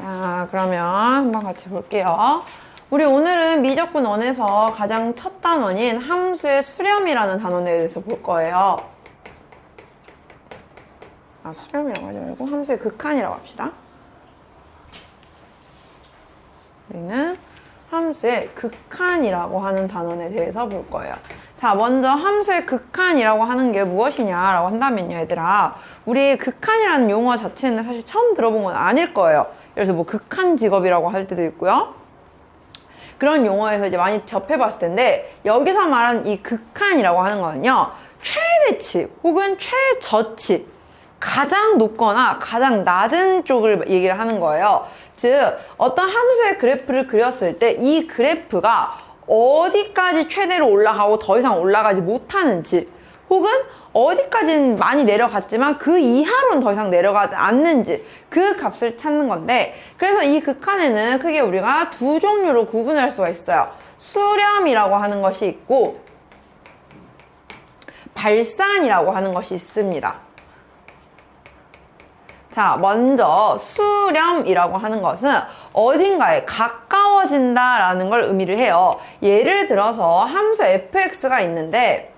자, 그러면 한번 같이 볼게요. 우리 오늘은 미적분 원에서 가장 첫 단원인 함수의 수렴이라는 단원에 대해서 볼 거예요. 수렴이라고 하지 말고 함수의 극한이라고 합시다. 우리는 함수의 극한이라고 하는 단원에 대해서 볼 거예요. 자, 먼저 함수의 극한이라고 하는 게 무엇이냐라고 한다면요, 얘들아. 우리 극한이라는 용어 자체는 사실 처음 들어본 건 아닐 거예요. 그래서 뭐 극한 직업이라고 할 때도 있고요. 그런 용어에서 이제 많이 접해봤을 텐데, 여기서 말하는 이 극한이라고 하는 거는요, 최대치 혹은 최저치, 가장 높거나 가장 낮은 쪽을 얘기를 하는 거예요. 즉, 어떤 함수의 그래프를 그렸을 때 이 그래프가 어디까지 최대로 올라가고 더 이상 올라가지 못하는지, 혹은 어디까지는 많이 내려갔지만 그 이하로는 더 이상 내려가지 않는지, 그 값을 찾는 건데, 그래서 이 극한에는 크게 우리가 두 종류로 구분을 할 수가 있어요. 수렴이라고 하는 것이 있고 발산이라고 하는 것이 있습니다. 자, 먼저 수렴이라고 하는 것은 어딘가에 가까워진다라는 걸 의미를 해요. 예를 들어서 함수 fx가 있는데,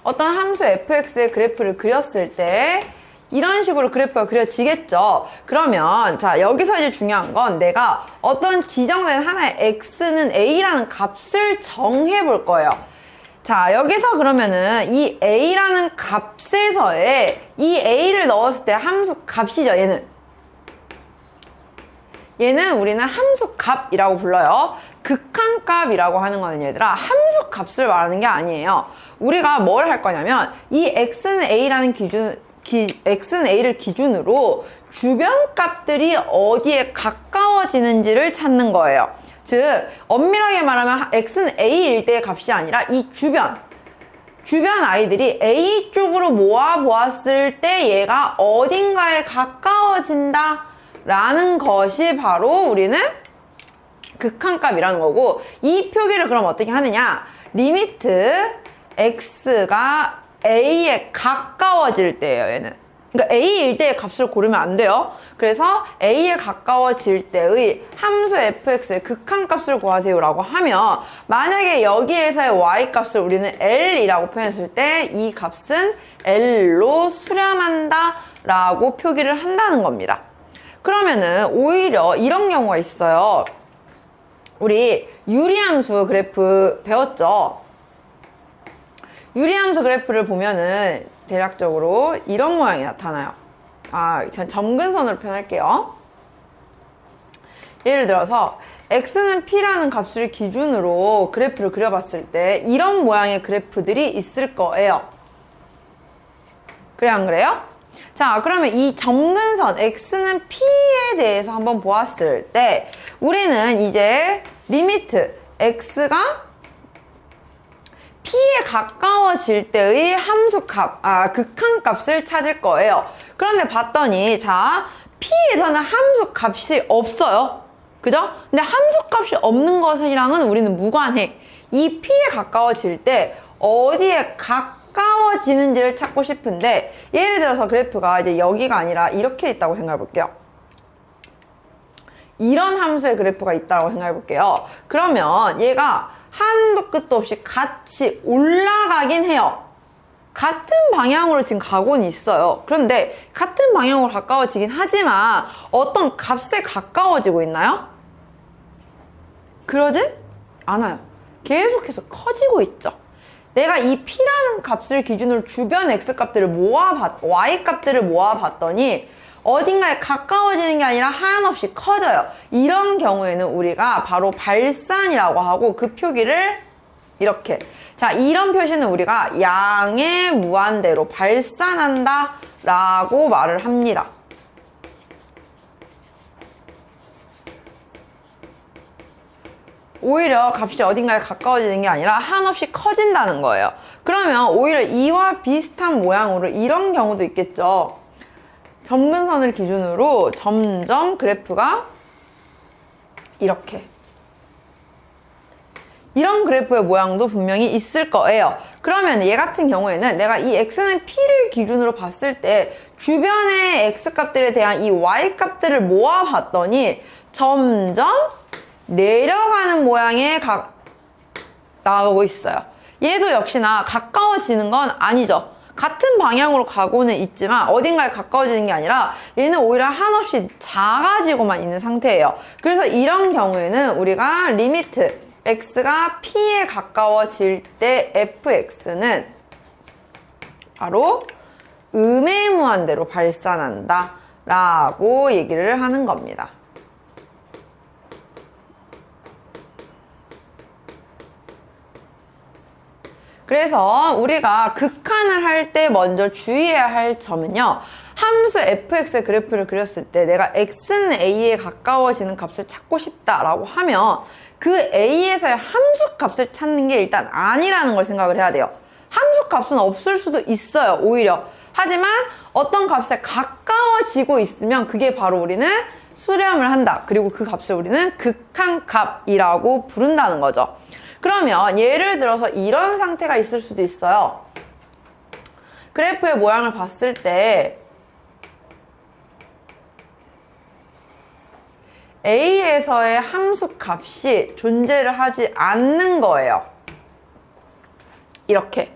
어떤 함수 fx의 그래프를 그렸을 때 이런 식으로 그래프가 그려지겠죠. 그러면 자, 여기서 이제 중요한 건 내가 어떤 지정된 하나의 x는 a라는 값을 정해 볼 거예요. 자, 여기서 그러면은 이 a라는 값에서의 이 a를 넣었을 때 함수 값이죠, 얘는 우리는 함수 값이라고 불러요. 극한값이라고 하는 거는 얘들아, 함수 값을 말하는 게 아니에요. 우리가 뭘 할 거냐면 이 x는 a라는 x는 a를 기준으로 주변 값들이 어디에 가까워지는지를 찾는 거예요. 즉, 엄밀하게 말하면 x는 a일 때의 값이 아니라 이 주변 아이들이 a 쪽으로 모아 보았을 때 얘가 어딘가에 가까워진다 라는 것이 바로 우리는 극한값이라는 거고, 이 표기를 그럼 어떻게 하느냐, 리미트 x가 a에 가까워질 때예요, 얘는. 그러니까 a일 때의 값을 고르면 안 돼요. 그래서 a에 가까워질 때의 함수 fx의 극한값을 구하세요 라고 하면, 만약에 여기에서의 y값을 우리는 l이라고 표현했을 때 이 값은 l로 수렴한다 라고 표기를 한다는 겁니다. 그러면은 오히려 이런 경우가 있어요. 우리 유리함수 그래프 배웠죠? 유리함수 그래프를 보면은 대략적으로 이런 모양이 나타나요. 전 점근선으로 표현할게요. 예를 들어서 x는 p라는 값을 기준으로 그래프를 그려봤을 때 이런 모양의 그래프들이 있을 거예요. 그래, 안 그래요? 자, 그러면 이 점근선 x는 p에 대해서 한번 보았을 때 우리는 이제 리미트 x가 p에 가까워질 때의 함수값, 극한값을 찾을 거예요. 그런데 봤더니, 자, p에서는 함수값이 없어요. 그죠? 근데 함수값이 없는 것이랑은 우리는 무관해. 이 p에 가까워질 때 어디에 가까워지는지를 찾고 싶은데, 예를 들어서 그래프가 이제 여기가 아니라 이렇게 있다고 생각해 볼게요. 이런 함수의 그래프가 있다고 생각해 볼게요. 그러면 얘가 한도 끝도 없이 같이 올라가긴 해요. 같은 방향으로 지금 가고는 있어요. 그런데 같은 방향으로 가까워지긴 하지만 어떤 값에 가까워지고 있나요? 그러진 않아요. 계속해서 커지고 있죠. 내가 이 p라는 값을 기준으로 주변 x값들을 y값들을 모아봤더니 어딘가에 가까워지는 게 아니라 한없이 커져요. 이런 경우에는 우리가 바로 발산이라고 하고, 그 표기를 이렇게, 자, 이런 표시는 우리가 양의 무한대로 발산한다 라고 말을 합니다. 오히려 값이 어딘가에 가까워지는 게 아니라 한없이 커진다는 거예요. 그러면 오히려 이와 비슷한 모양으로 이런 경우도 있겠죠. 점근선을 기준으로 점점 그래프가 이렇게 이런 그래프의 모양도 분명히 있을 거예요. 그러면 얘 같은 경우에는 내가 이 x는 p를 기준으로 봤을 때 주변의 x값들에 대한 이 y값들을 모아봤더니 점점 내려가는 모양의 나오고 있어요. 얘도 역시나 가까워지는 건 아니죠. 같은 방향으로 가고는 있지만 어딘가에 가까워지는 게 아니라 얘는 오히려 한없이 작아지고만 있는 상태예요. 그래서 이런 경우에는 우리가 리미트 x가 p에 가까워질 때 fx는 바로 음의 무한대로 발산한다 라고 얘기를 하는 겁니다. 그래서 우리가 극한을 할 때 먼저 주의해야 할 점은요. 함수 fx의 그래프를 그렸을 때 내가 x는 a에 가까워지는 값을 찾고 싶다라고 하면 그 a에서의 함수 값을 찾는 게 일단 아니라는 걸 생각을 해야 돼요. 함수 값은 없을 수도 있어요. 오히려. 하지만 어떤 값에 가까워지고 있으면 그게 바로 우리는 수렴을 한다. 그리고 그 값을 우리는 극한값이라고 부른다는 거죠. 그러면 예를 들어서 이런 상태가 있을 수도 있어요. 그래프의 모양을 봤을 때 A에서의 함수 값이 존재를 하지 않는 거예요. 이렇게.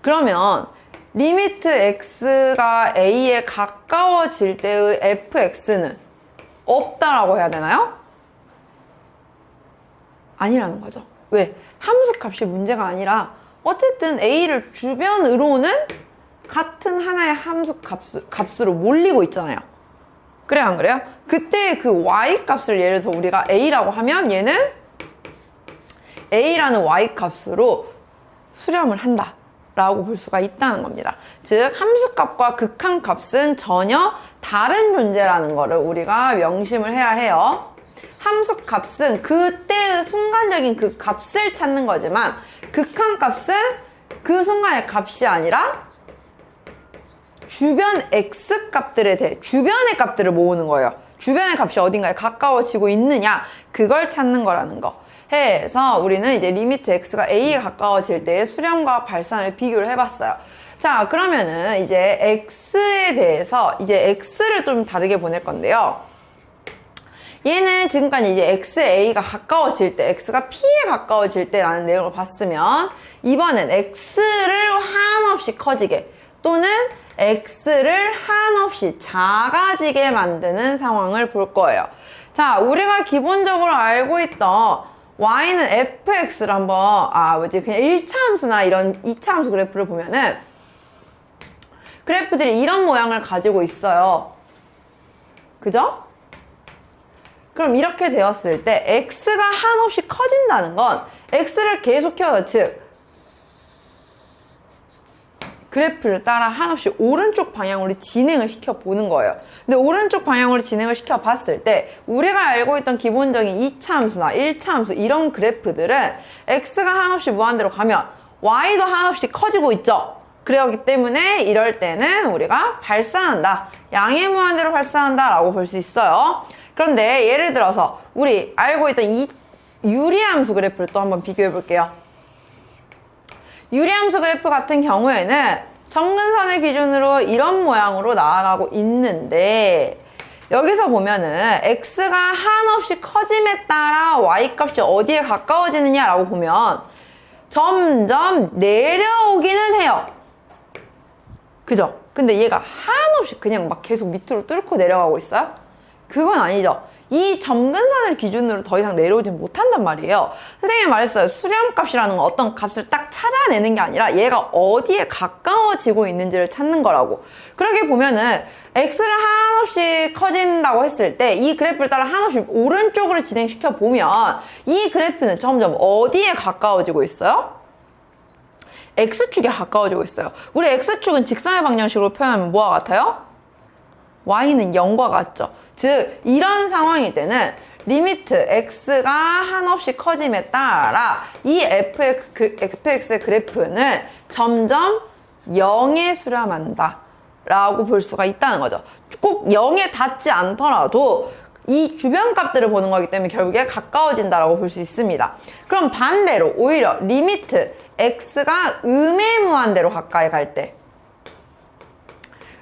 그러면 리미트 x가 A에 가까워질 때의 fx는 없다라고 해야 되나요? 아니라는 거죠. 왜? 함수 값이 문제가 아니라 어쨌든 A를 주변으로는 같은 하나의 함수 값으로 몰리고 있잖아요. 그래요, 안 그래요? 그때 그 y 값을 예를 들어서 우리가 A라고 하면 얘는 A라는 y 값으로 수렴을 한다 라고 볼 수가 있다는 겁니다. 즉 함수값과 극한값은 전혀 다른 존재라는 거를 우리가 명심을 해야 해요. 함수값은 그때의 순간적인 그 값을 찾는 거지만 극한값은 그 순간의 값이 아니라 주변 x값들에 대해 주변의 값들을 모으는 거예요. 주변의 값이 어딘가에 가까워지고 있느냐 그걸 찾는 거라는 거. 해서 우리는 이제 리미트 x가 a에 가까워질 때의 수렴과 발산을 비교를 해봤어요. 자, 그러면은 이제 x에 대해서 이제 x를 좀 다르게 보낼 건데요. 얘는 지금까지 이제 x에 a가 가까워질 때, x가 p에 가까워질 때라는 내용을 봤으면 이번엔 x를 한없이 커지게 또는 x를 한없이 작아지게 만드는 상황을 볼 거예요. 자, 우리가 기본적으로 알고 있던 y는 fx를 한번 그냥 1차 함수나 이런 2차 함수 그래프를 보면은 그래프들이 이런 모양을 가지고 있어요. 그죠? 그럼 이렇게 되었을 때 x가 한없이 커진다는 건 x를 계속 키워서 즉 그래프를 따라 한없이 오른쪽 방향으로 진행을 시켜 보는 거예요. 근데 오른쪽 방향으로 진행을 시켜 봤을 때 우리가 알고 있던 기본적인 2차 함수나 1차 함수 이런 그래프들은 x가 한없이 무한대로 가면 y도 한없이 커지고 있죠. 그렇기 때문에 이럴 때는 우리가 발산한다. 양의 무한대로 발산한다 라고 볼 수 있어요. 그런데 예를 들어서 우리 알고 있던 이 유리함수 그래프를 또 한번 비교해 볼게요. 유리함수 그래프 같은 경우에는 점근선을 기준으로 이런 모양으로 나아가고 있는데 여기서 보면은 x가 한없이 커짐에 따라 y값이 어디에 가까워지느냐라고 보면 점점 내려오기는 해요. 그죠? 근데 얘가 한없이 그냥 막 계속 밑으로 뚫고 내려가고 있어요? 그건 아니죠. 이 점근선을 기준으로 더 이상 내려오지 못한단 말이에요. 선생님이 말했어요. 수렴값이라는 건 어떤 값을 딱 찾아내는 게 아니라 얘가 어디에 가까워지고 있는지를 찾는 거라고. 그렇게 보면은 x를 한없이 커진다고 했을 때 이 그래프를 따라 한없이 오른쪽으로 진행시켜 보면 이 그래프는 점점 어디에 가까워지고 있어요? x축에 가까워지고 있어요. 우리 x축은 직선의 방정식으로 표현하면 뭐와 같아요? y는 0과 같죠. 즉 이런 상황일 때는 리미트 x가 한없이 커짐에 따라 이 fx의 그래프는 점점 0에 수렴한다 라고 볼 수가 있다는 거죠. 꼭 0에 닿지 않더라도 이 주변 값들을 보는 거기 때문에 결국에 가까워진다라고 볼 수 있습니다. 그럼 반대로 오히려 리미트 x가 음의 무한대로 가까이 갈 때,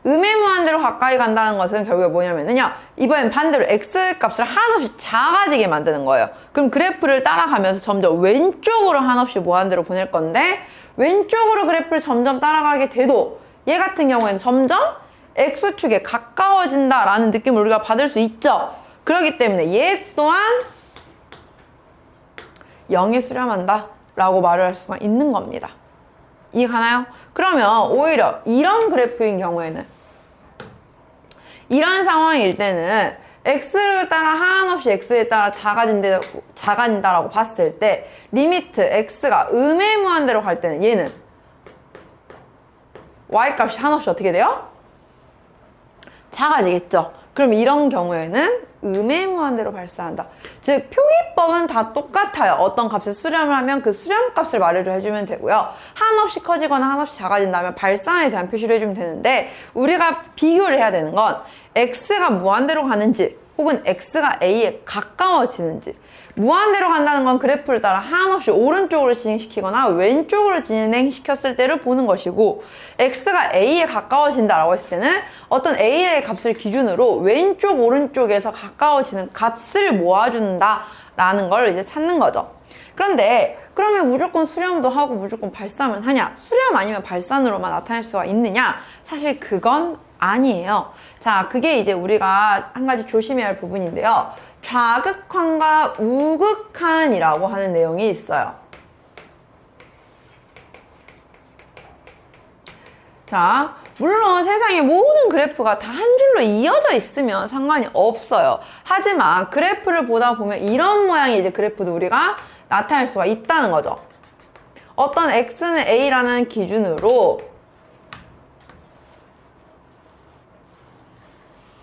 음의 무한대로 가까이 간다는 것은 결국에 뭐냐면요, 이번엔 반대로 x 값을 한없이 작아지게 만드는 거예요. 그럼 그래프를 따라가면서 점점 왼쪽으로 한없이 무한대로 보낼 건데, 왼쪽으로 그래프를 점점 따라가게 돼도 얘 같은 경우에는 점점 x축에 가까워진다라는 느낌을 우리가 받을 수 있죠. 그렇기 때문에 얘 또한 0에 수렴한다 라고 말을 할 수가 있는 겁니다. 이해가나요? 그러면 오히려 이런 그래프인 경우에는, 이런 상황일 때는 x를 따라 한없이 x에 따라 작아진다라고 봤을 때 리미트 x가 음의 무한대로 갈 때는 얘는 y 값이 한없이 어떻게 돼요? 작아지겠죠. 그럼 이런 경우에는 음의 무한대로 발산한다. 즉 표기법은 다 똑같아요. 어떤 값에 수렴을 하면 그 수렴값을 말을 해주면 되고요. 한없이 커지거나 한없이 작아진다면 발산에 대한 표시를 해주면 되는데, 우리가 비교를 해야 되는 건 x가 무한대로 가는지 혹은 x가 a에 가까워지는지. 무한대로 간다는 건 그래프를 따라 한없이 오른쪽으로 진행시키거나 왼쪽으로 진행시켰을 때를 보는 것이고, x가 a에 가까워진다라고 했을 때는 어떤 a의 값을 기준으로 왼쪽 오른쪽에서 가까워지는 값을 모아준다라는 걸 이제 찾는 거죠. 그런데 그러면 무조건 수렴도 하고 무조건 발산을 하냐? 수렴 아니면 발산으로만 나타낼 수가 있느냐? 사실 그건 아니에요. 자, 그게 이제 우리가 한 가지 조심해야 할 부분인데요. 좌극한과 우극한이라고 하는 내용이 있어요. 자, 물론 세상의 모든 그래프가 다 한 줄로 이어져 있으면 상관이 없어요. 하지만 그래프를 보다 보면 이런 모양의 이제 그래프도 우리가 나타낼 수가 있다는 거죠. 어떤 x는 a라는 기준으로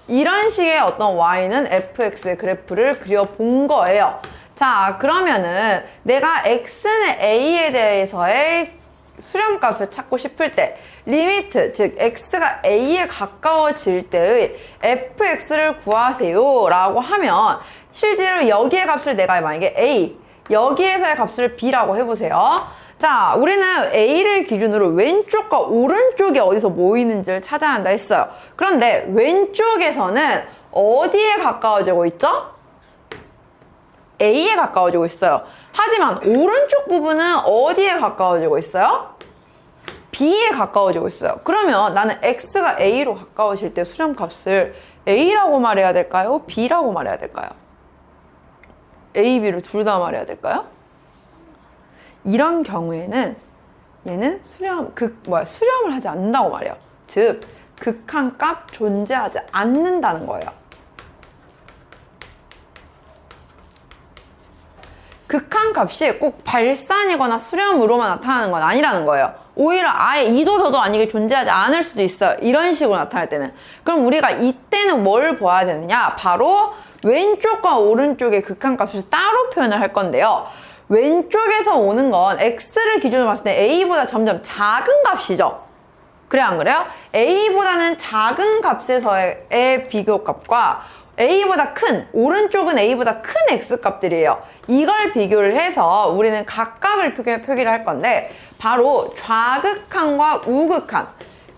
이런 식의 어떤 y는 fx의 그래프를 그려본 거예요. 자, 그러면은 내가 x는 a에 대해서의 수렴값을 찾고 싶을 때 리미트, 즉 x가 a에 가까워질 때의 fx를 구하세요 라고 하면, 실제로 여기의 값을 내가 만약에 a, 여기에서의 값을 b라고 해보세요. 자, 우리는 a를 기준으로 왼쪽과 오른쪽이 어디서 모이는지를 찾아야 한다 했어요. 그런데 왼쪽에서는 어디에 가까워지고 있죠? a에 가까워지고 있어요. 하지만 오른쪽 부분은 어디에 가까워지고 있어요? b에 가까워지고 있어요. 그러면 나는 x가 a로 가까워질 때 수렴값을 a라고 말해야 될까요? b라고 말해야 될까요? a, b를 둘 다 말해야 될까요? 이런 경우에는 얘는 수렴을 하지 않는다고 말해요. 즉 극한값 존재하지 않는다는 거예요. 극한값이 꼭 발산이거나 수렴으로만 나타나는 건 아니라는 거예요. 오히려 아예 이도 저도 아니게 존재하지 않을 수도 있어요. 이런 식으로 나타날 때는. 그럼 우리가 이때는 뭘 봐야 되느냐? 바로 왼쪽과 오른쪽의 극한값을 따로 표현을 할 건데요. 왼쪽에서 오는 건 x를 기준으로 봤을 때 a보다 점점 작은 값이죠. 그래 안 그래요? a보다는 작은 값에서의 비교값과 a보다 큰, 오른쪽은 a보다 큰 x값들이에요. 이걸 비교를 해서 우리는 각각을 표기를 할 건데, 바로 좌극한과 우극한,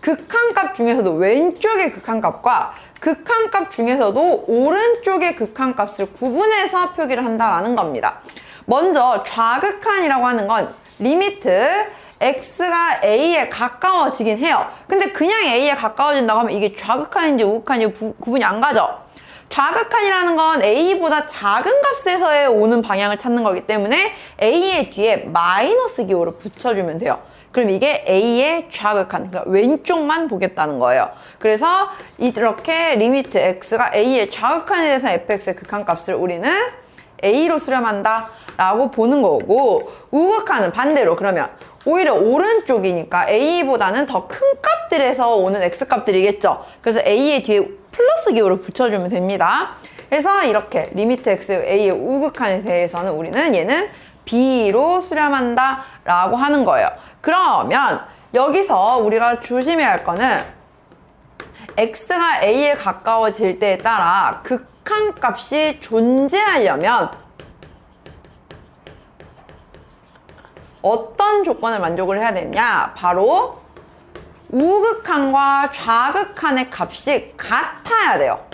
극한값 중에서도 왼쪽의 극한값과 극한값 중에서도 오른쪽의 극한값을 구분해서 표기를 한다라는 겁니다. 먼저 좌극한이라고 하는 건 리미트 x가 a에 가까워지긴 해요. 근데 그냥 a에 가까워진다고 하면 이게 좌극한인지 우극한인지 구분이 안 가죠. 좌극한이라는 건 a보다 작은 값에서의 오는 방향을 찾는 거기 때문에 a의 뒤에 마이너스 기호를 붙여주면 돼요. 그럼 이게 a의 좌극한, 그러니까 왼쪽만 보겠다는 거예요. 그래서 이렇게 리미트 x가 a의 좌극한에 대해서 fx의 극한값을 우리는 a로 수렴한다 라고 보는 거고, 우극한은 반대로 그러면 오히려 오른쪽이니까 a보다는 더 큰 값들에서 오는 x값들이겠죠. 그래서 a의 뒤에 플러스 기호를 붙여주면 됩니다. 그래서 이렇게 리미트 x a의 우극한에 대해서는 우리는 얘는 b로 수렴한다 라고 하는 거예요. 그러면 여기서 우리가 조심해야 할 거는 x가 a에 가까워질 때에 따라 극한값이 존재하려면 어떤 조건을 만족을 해야 되냐? 바로 우극한과 좌극한의 값이 같아야 돼요.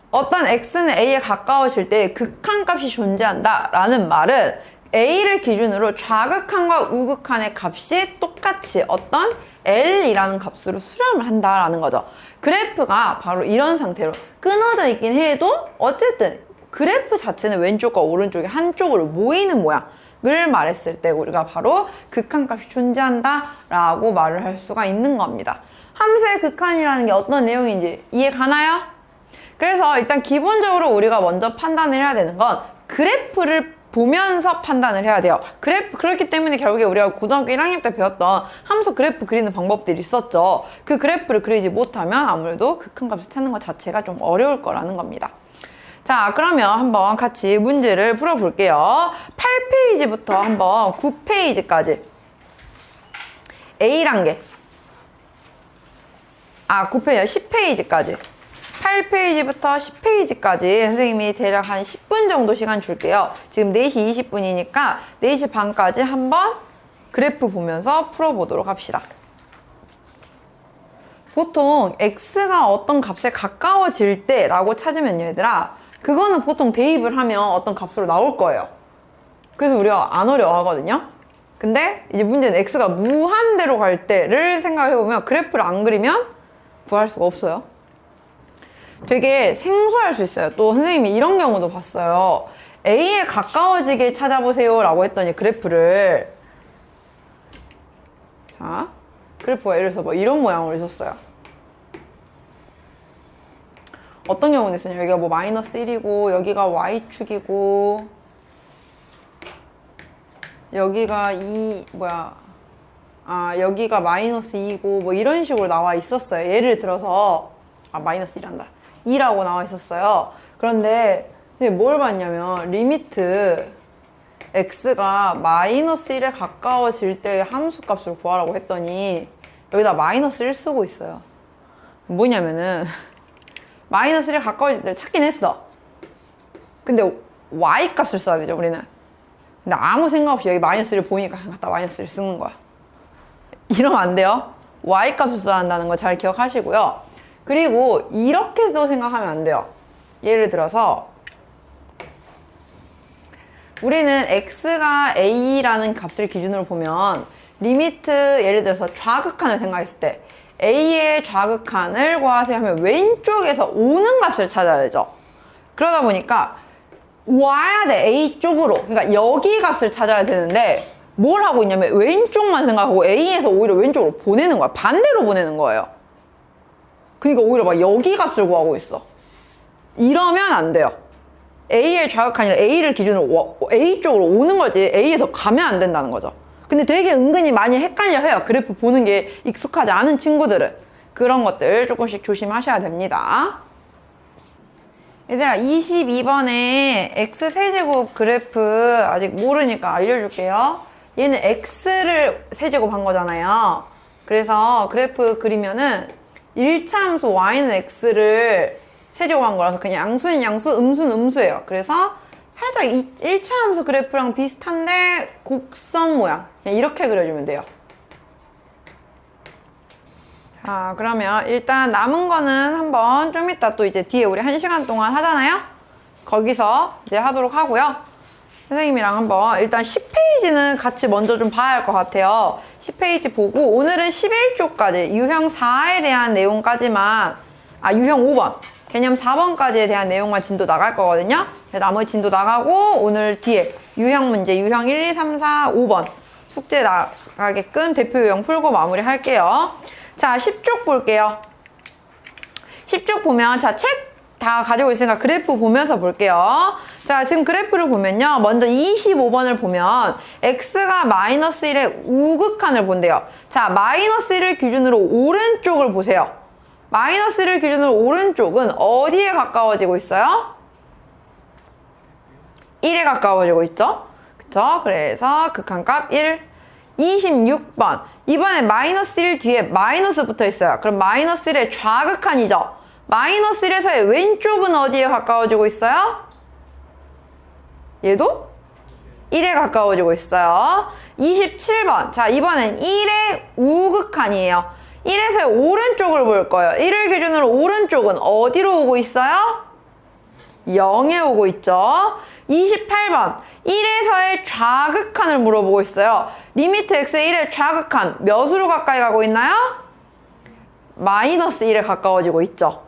어떤 x는 a에 가까워질 때 극한값이 존재한다 라는 말은 a를 기준으로 좌극한과 우극한의 값이 똑같이 어떤 l이라는 값으로 수렴을 한다라는 거죠. 그래프가 바로 이런 상태로 끊어져 있긴 해도 어쨌든 그래프 자체는 왼쪽과 오른쪽이 한쪽으로 모이는 모양을 말했을 때 우리가 바로 극한값이 존재한다 라고 말을 할 수가 있는 겁니다. 함수의 극한이라는 게 어떤 내용인지 이해 가나요? 그래서 일단 기본적으로 우리가 먼저 판단을 해야 되는 건 그래프를 보면서 판단을 해야 돼요. 그렇기 때문에 결국에 우리가 고등학교 1학년 때 배웠던 함수 그래프 그리는 방법들이 있었죠. 그 그래프를 그리지 못하면 아무래도 극한값을 찾는 것 자체가 좀 어려울 거라는 겁니다. 자, 그러면 한번 같이 문제를 풀어볼게요. 8페이지부터 한번 9페이지까지 A단계 9페이지 10페이지까지 8페이지부터 10페이지까지 선생님이 대략 한 10분 정도 시간 줄게요. 지금 4시 20분이니까 4시 반까지 한번 그래프 보면서 풀어보도록 합시다. 보통 x가 어떤 값에 가까워질 때 라고 찾으면요 얘들아, 그거는 보통 대입을 하면 어떤 값으로 나올 거예요. 그래서 우리가 안 어려워하거든요. 근데 이제 문제는 x가 무한대로 갈 때를 생각을 해보면 그래프를 안 그리면 구할 수가 없어요. 되게 생소할 수 있어요. 또 선생님이 이런 경우도 봤어요. A에 가까워지게 찾아보세요 라고 했더니 그래프를 자, 그래프가 예를 들어서 뭐 이런 모양으로 있었어요. 어떤 경우는 있었냐, 여기가 뭐 마이너스 1이고 여기가 y축이고 여기가 여기가 마이너스 2고 뭐 이런 식으로 나와 있었어요. 예를 들어서 마이너스 1한다 2라고 나와 있었어요. 그런데 뭘 봤냐면 리미트 x가 마이너스 1에 가까워질 때 함수값을 구하라고 했더니 여기다 마이너스 1 쓰고 있어요. 뭐냐면은 마이너스 1에 가까워질 때를 찾긴 했어. 근데 y값을 써야 되죠 우리는. 근데 아무 생각 없이 여기 마이너스 1을 보니까 갖다 마이너스 1 쓰는 거야. 이러면 안 돼요. y값을 써야 한다는 거 잘 기억하시고요. 그리고 이렇게도 생각하면 안 돼요. 예를 들어서 우리는 x가 a라는 값을 기준으로 보면 리미트 예를 들어서 좌극한을 생각했을 때 a의 좌극한을 구하세요 하면 왼쪽에서 오는 값을 찾아야 되죠. 그러다 보니까 와야 돼. a 쪽으로. 그러니까 여기 값을 찾아야 되는데 뭘 하고 있냐면 왼쪽만 생각하고 a에서 오히려 왼쪽으로 보내는 거야. 반대로 보내는 거예요. 그러니까 오히려 막 여기 값을 구하고 있어. 이러면 안 돼요. A의 좌극한이 아니라 A를 기준으로 A 쪽으로 오는 거지 A에서 가면 안 된다는 거죠. 근데 되게 은근히 많이 헷갈려 해요. 그래프 보는 게 익숙하지 않은 친구들은. 그런 것들 조금씩 조심하셔야 됩니다. 얘들아 22번에 x세제곱 그래프 아직 모르니까 알려줄게요. 얘는 x를 세제곱 한 거잖아요. 그래서 그래프 그리면은 1차 함수 y는 x를 세제곱한 거라서 그냥 양수는 양수, 음수는 음수예요. 그래서 살짝 1차 함수 그래프랑 비슷한데 곡선 모양. 그냥 이렇게 그려주면 돼요. 자, 그러면 일단 남은 거는 한번 좀 이따 또 이제 뒤에 우리 1시간 동안 하잖아요? 거기서 이제 하도록 하고요. 선생님이랑 한번 일단 10페이지는 같이 먼저 좀 봐야 할 것 같아요. 10페이지 보고 오늘은 11조까지 유형 4에 대한 내용까지만 유형 5번 개념 4번까지에 대한 내용만 진도 나갈 거거든요. 나머지 진도 나가고 오늘 뒤에 유형 문제 유형 1, 2, 3, 4, 5번 숙제 나가게끔 대표 유형 풀고 마무리 할게요. 자, 10쪽 볼게요. 10쪽 보면 자, 책 다 가지고 있으니까 그래프 보면서 볼게요. 자, 지금 그래프를 보면요. 먼저 25번을 보면 x가 마이너스 1의 우극한을 본대요. 자, 마이너스 1을 기준으로 오른쪽을 보세요. 마이너스 1을 기준으로 오른쪽은 어디에 가까워지고 있어요? 1에 가까워지고 있죠? 그쵸? 그래서 극한값 1. 26번. 이번에 마이너스 1 뒤에 마이너스 붙어 있어요. 그럼 마이너스 1의 좌극한이죠. 마이너스 1에서의 왼쪽은 어디에 가까워지고 있어요? 얘도 1에 가까워지고 있어요. 27번. 자, 이번엔 1의 우극한이에요. 1에서의 오른쪽을 볼 거예요. 1을 기준으로 오른쪽은 어디로 오고 있어요? 0에 오고 있죠. 28번. 1에서의 좌극한을 물어보고 있어요. 리미트 x의 1의 좌극한 몇으로 가까이 가고 있나요? 마이너스 1에 가까워지고 있죠.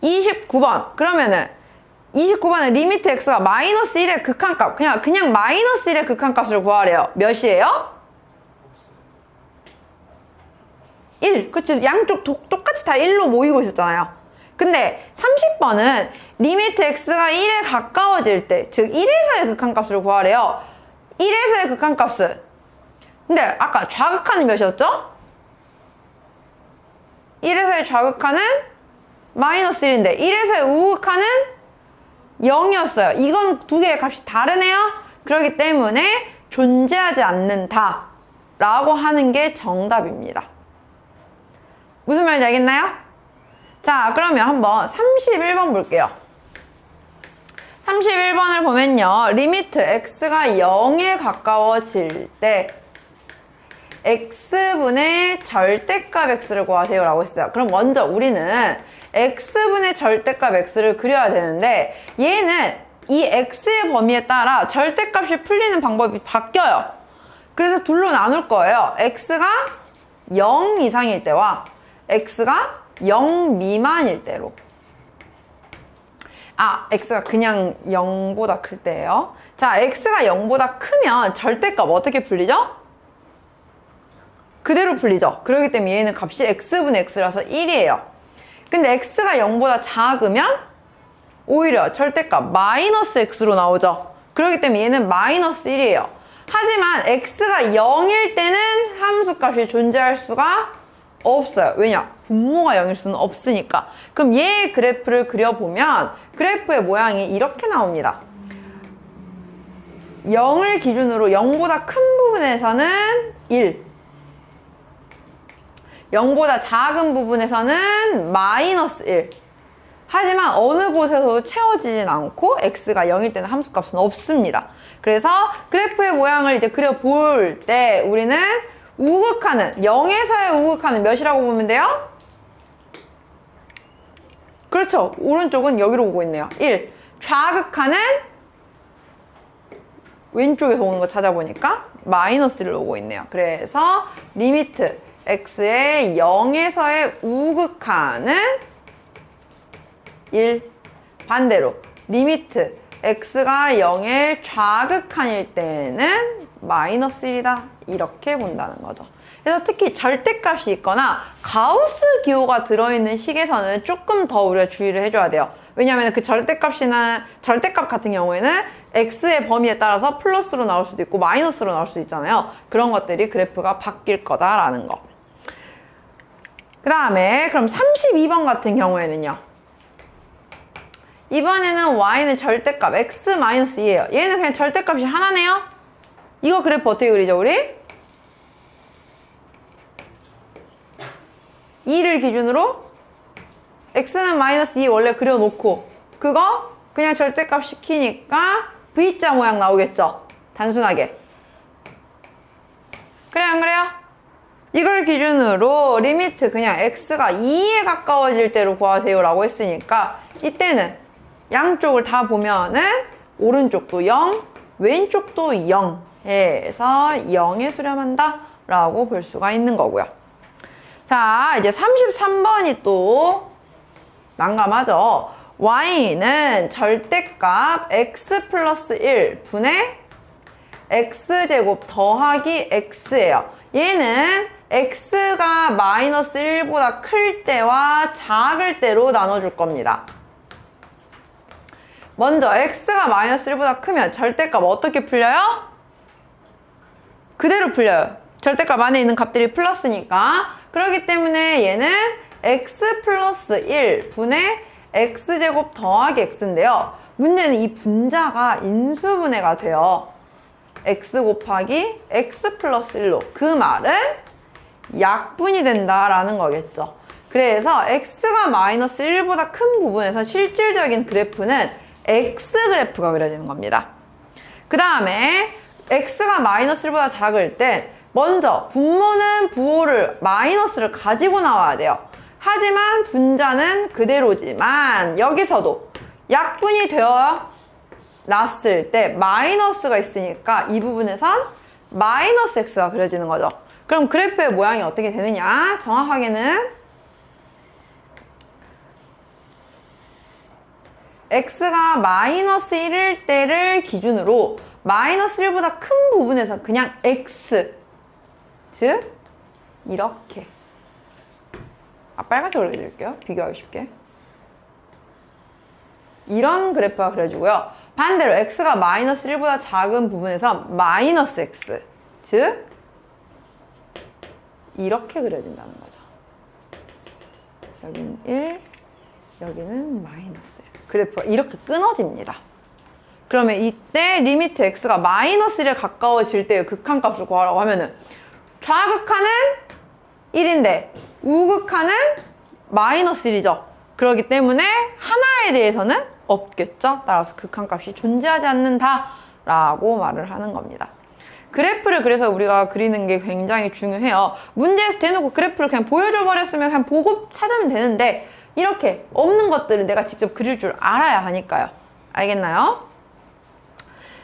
29번. 그러면은 29번은 리미트 x가 마이너스 1의 극한값, 그냥 마이너스 1의 극한값을 구하래요. 몇이에요? 1. 그치? 양쪽 똑같이 다 1로 모이고 있었잖아요. 근데 30번은 리미트 x가 1에 가까워질 때, 즉 1에서의 극한값을 구하래요. 1에서의 극한값은, 근데 아까 좌극한은 몇이었죠? 1에서의 좌극한은 마이너스 1인데 1에서의 우극한은 0이었어요. 이건 두 개의 값이 다르네요. 그렇기 때문에 존재하지 않는다 라고 하는 게 정답입니다. 무슨 말인지 알겠나요? 자, 그러면 한번 31번 볼게요. 31번을 보면요. 리미트 x가 0에 가까워질 때 x분의 절대값 x를 구하세요 라고 했어요. 그럼 먼저 우리는 x분의 절대값 x를 그려야 되는데 얘는 이 x의 범위에 따라 절대값이 풀리는 방법이 바뀌어요. 그래서 둘로 나눌 거예요. x가 0 이상일 때와 x가 0 미만일 때로. x가 그냥 0보다 클 때예요. 자, x가 0보다 크면 절대값 어떻게 풀리죠? 그대로 풀리죠. 그렇기 때문에 얘는 값이 x분의 x라서 1이에요. 근데 x가 0보다 작으면 오히려 절대값 마이너스 x로 나오죠. 그렇기 때문에 얘는 마이너스 1이에요. 하지만 x가 0일 때는 함수값이 존재할 수가 없어요. 왜냐? 분모가 0일 수는 없으니까. 그럼 얘의 그래프를 그려보면 그래프의 모양이 이렇게 나옵니다. 0을 기준으로 0보다 큰 부분에서는 1, 0보다 작은 부분에서는 마이너스 1. 하지만 어느 곳에서도 채워지진 않고 x가 0일 때는 함수값은 없습니다. 그래서 그래프의 모양을 이제 그려볼 때 우리는 우극한은 0에서의 우극한은 몇이라고 보면 돼요? 그렇죠. 오른쪽은 여기로 오고 있네요. 1. 좌극한은 왼쪽에서 오는 거 찾아보니까 마이너스 1로 오고 있네요. 그래서 리미트 x의 0에서의 우극한은 1. 반대로 리미트 x가 0의 좌극한일 때는 마이너스 1이다. 이렇게 본다는 거죠. 그래서 특히 절대값이 있거나 가우스 기호가 들어있는 식에서는 조금 더 우리가 주의를 해줘야 돼요. 왜냐하면 그 절대값 같은 경우에는 x의 범위에 따라서 플러스로 나올 수도 있고 마이너스로 나올 수도 있잖아요. 그런 것들이 그래프가 바뀔 거다라는 거. 그 다음에 그럼 32번 같은 경우에는요. 이번에는 y는 절대값 x-2예요. 얘는 그냥 절대값이 하나네요. 이거 그래프 어떻게 그리죠 우리? 2를 기준으로 x는 마이너스 2 원래 그려놓고 그거 그냥 절대값 시키니까 V자 모양 나오겠죠? 단순하게. 그래요 안 그래요? 이걸 기준으로 리미트 그냥 x가 2에 가까워질 때로 구하세요 라고 했으니까 이때는 양쪽을 다 보면은 오른쪽도 0, 왼쪽도 0 해서 0에 수렴한다 라고 볼 수가 있는 거고요. 자, 이제 33번이 또 난감하죠. y는 절대값 x 플러스 1 분의 x제곱 더하기 x예요. 얘는 x가 마이너스 1보다 클 때와 작을 때로 나눠줄 겁니다. 먼저 x가 마이너스 1보다 크면 절대값 어떻게 풀려요? 그대로 풀려요. 절대값 안에 있는 값들이 플러스니까. 그렇기 때문에 얘는 x 플러스 1 분의 x제곱 더하기 x인데요. 문제는 이 분자가 인수분해가 돼요. x 곱하기 x 플러스 1로. 그 말은 약분이 된다라는 거겠죠. 그래서 x가 마이너스 1보다 큰 부분에서 실질적인 그래프는 x 그래프가 그려지는 겁니다. 그 다음에 x가 마이너스 1보다 작을 때 먼저 분모는 부호를 마이너스를 가지고 나와야 돼요. 하지만 분자는 그대로지만 여기서도 약분이 되어 놨을 때 마이너스가 있으니까 이 부분에선 마이너스 x가 그려지는 거죠. 그럼 그래프의 모양이 어떻게 되느냐? 정확하게는 x가 마이너스 1일 때를 기준으로 마이너스 1보다 큰 부분에서 그냥 x, 즉 이렇게 빨간색으로 그려드릴게요. 비교하기 쉽게. 이런 그래프가 그려지고요. 반대로 x가 마이너스 1보다 작은 부분에서 마이너스 x, 즉 이렇게 그려진다는 거죠. 여기는 1, 여기는 마이너스 1. 그래프가 이렇게 끊어집니다. 그러면 이때 리미트 x가 마이너스 1에 가까워질 때의 극한값을 구하라고 하면은 좌극한은 1인데 우극한은 마이너스 1이죠. 그렇기 때문에 하나에 대해서는 없겠죠. 따라서 극한값이 존재하지 않는다 라고 말을 하는 겁니다. 그래프를 그래서 우리가 그리는 게 굉장히 중요해요. 문제에서 대놓고 그래프를 그냥 보여줘 버렸으면 그냥 보고 찾으면 되는데 이렇게 없는 것들은 내가 직접 그릴 줄 알아야 하니까요. 알겠나요?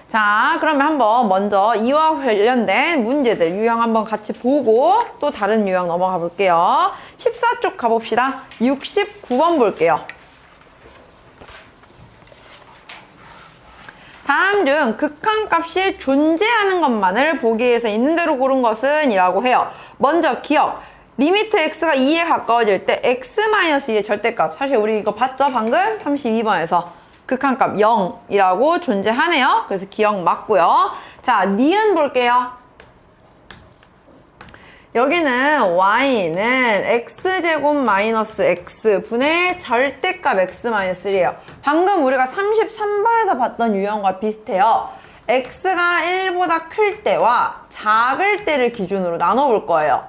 자, 그러면 한번 먼저 이와 관련된 문제들 유형 한번 같이 보고 또 다른 유형 넘어가 볼게요. 14쪽 가봅시다. 69번 볼게요. 다음 중 극한값이 존재하는 것만을 보기 위해서 있는 대로 고른 것은 이라고 해요. 먼저 기억. 리미트 x가 2에 가까워질 때 x-2의 절대값. 사실 우리 이거 봤죠? 방금 32번에서. 극한값 0이라고 존재하네요. 그래서 기억 맞고요. 자, 니은 볼게요. 여기는 y는 x제곱 마이너스 x 분의 절대값 x-1이에요. 방금 우리가 33번에서 봤던 유형과 비슷해요. x가 1보다 클 때와 작을 때를 기준으로 나눠볼 거예요.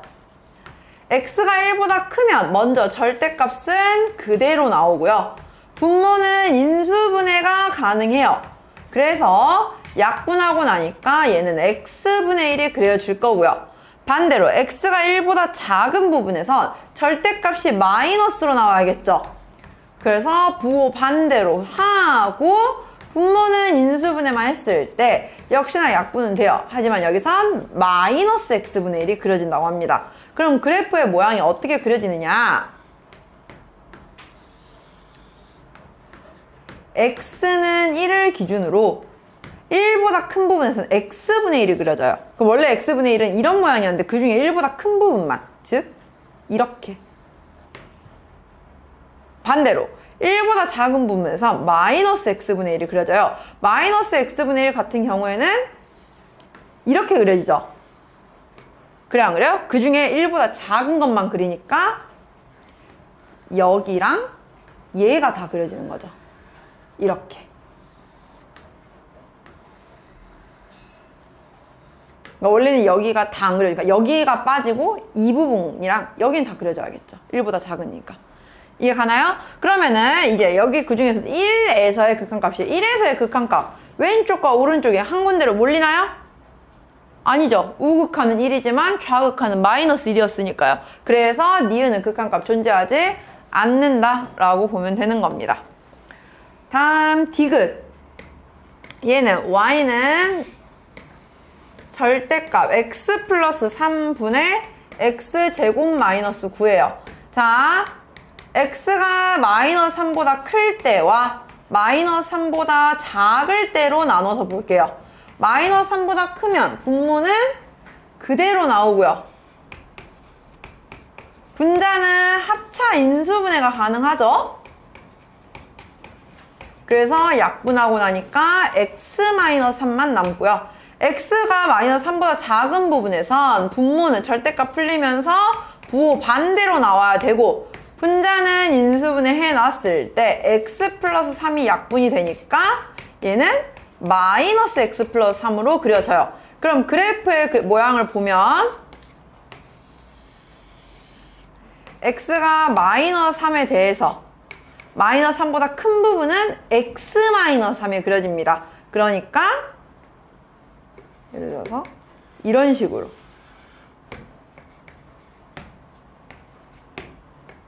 x가 1보다 크면 먼저 절대값은 그대로 나오고요. 분모는 인수분해가 가능해요. 그래서 약분하고 나니까 얘는 x분의 1이 그려질 거고요. 반대로 x가 1보다 작은 부분에선 절대값이 마이너스로 나와야겠죠. 그래서 부호 반대로 하고 분모는 인수분해만 했을 때 역시나 약분은 돼요. 하지만 여기선 마이너스 x분의 1이 그려진다고 합니다. 그럼 그래프의 모양이 어떻게 그려지느냐? x는 1을 기준으로 1보다 큰 부분에서는 x분의 1이 그려져요. 그럼 원래 x분의 1은 이런 모양이었는데 그 중에 1보다 큰 부분만, 즉 이렇게. 반대로 1보다 작은 부분에서 마이너스 x분의 1이 그려져요. 마이너스 x분의 1 같은 경우에는 이렇게 그려지죠. 그래 안 그래요? 그 중에 1보다 작은 것만 그리니까 여기랑 얘가 다 그려지는 거죠. 이렇게. 그러니까 원래는 여기가 다 안 그려지니까 여기가 빠지고 이 부분이랑 여기는 다 그려줘야겠죠. 1보다 작으니까. 이해 가나요? 그러면은 이제 여기 그 중에서 1에서의 극한값이 1에서의 극한값 왼쪽과 오른쪽에 한 군데로 몰리나요? 아니죠. 우극한은 1이지만 좌극한은 마이너스 1이었으니까요. 그래서 니은은 극한값 존재하지 않는다라고 보면 되는 겁니다. 다음 디귿. 얘는 y는 절대값 x 플러스 3분의 x제곱 마이너스 9예요. 자, x가 마이너스 3보다 클 때와 마이너스 3보다 작을 때로 나눠서 볼게요. 마이너스 3보다 크면 분모는 그대로 나오고요. 분자는 합차 인수분해가 가능하죠. 그래서 약분하고 나니까 x-3만 남고요. x가 마이너스 3보다 작은 부분에선 분모는 절대값 풀리면서 부호 반대로 나와야 되고 분자는 인수분해 해놨을 때 x 플러스 3이 약분이 되니까 얘는 마이너스 x 플러스 3으로 그려져요. 그럼 그래프의 그 모양을 보면 x가 마이너스 3에 대해서 마이너스 3보다 큰 부분은 x 마이너스 3에 그려집니다. 그러니까 예를 들어서 이런 식으로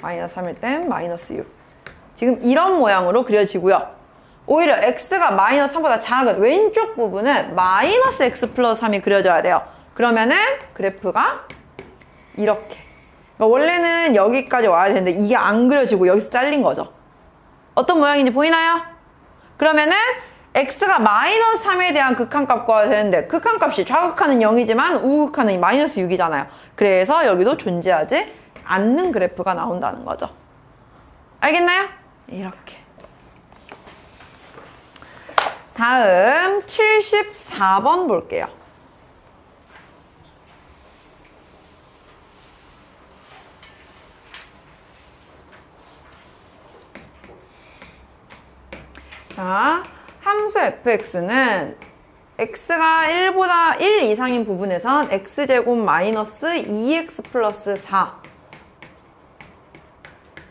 마이너스 3일 땐 마이너스 6 지금 이런 모양으로 그려지고요. 오히려 x가 마이너스 3보다 작은 왼쪽 부분은 마이너스 x 플러스 3이 그려져야 돼요. 그러면은 그래프가 이렇게 그러니까 원래는 여기까지 와야 되는데 이게 안 그려지고 여기서 잘린 거죠. 어떤 모양인지 보이나요? 그러면은 x가 마이너스 3에 대한 극한값 구해야 되는데 극한값이 좌극한은 0이지만 우극한은 마이너스 6이잖아요. 그래서 여기도 존재하지 않는 그래프가 나온다는 거죠. 알겠나요? 이렇게. 다음 74번 볼게요. 자, 함수 fx는 x가 1보다 1 이상인 부분에선 x제곱 마이너스 2x 플러스 4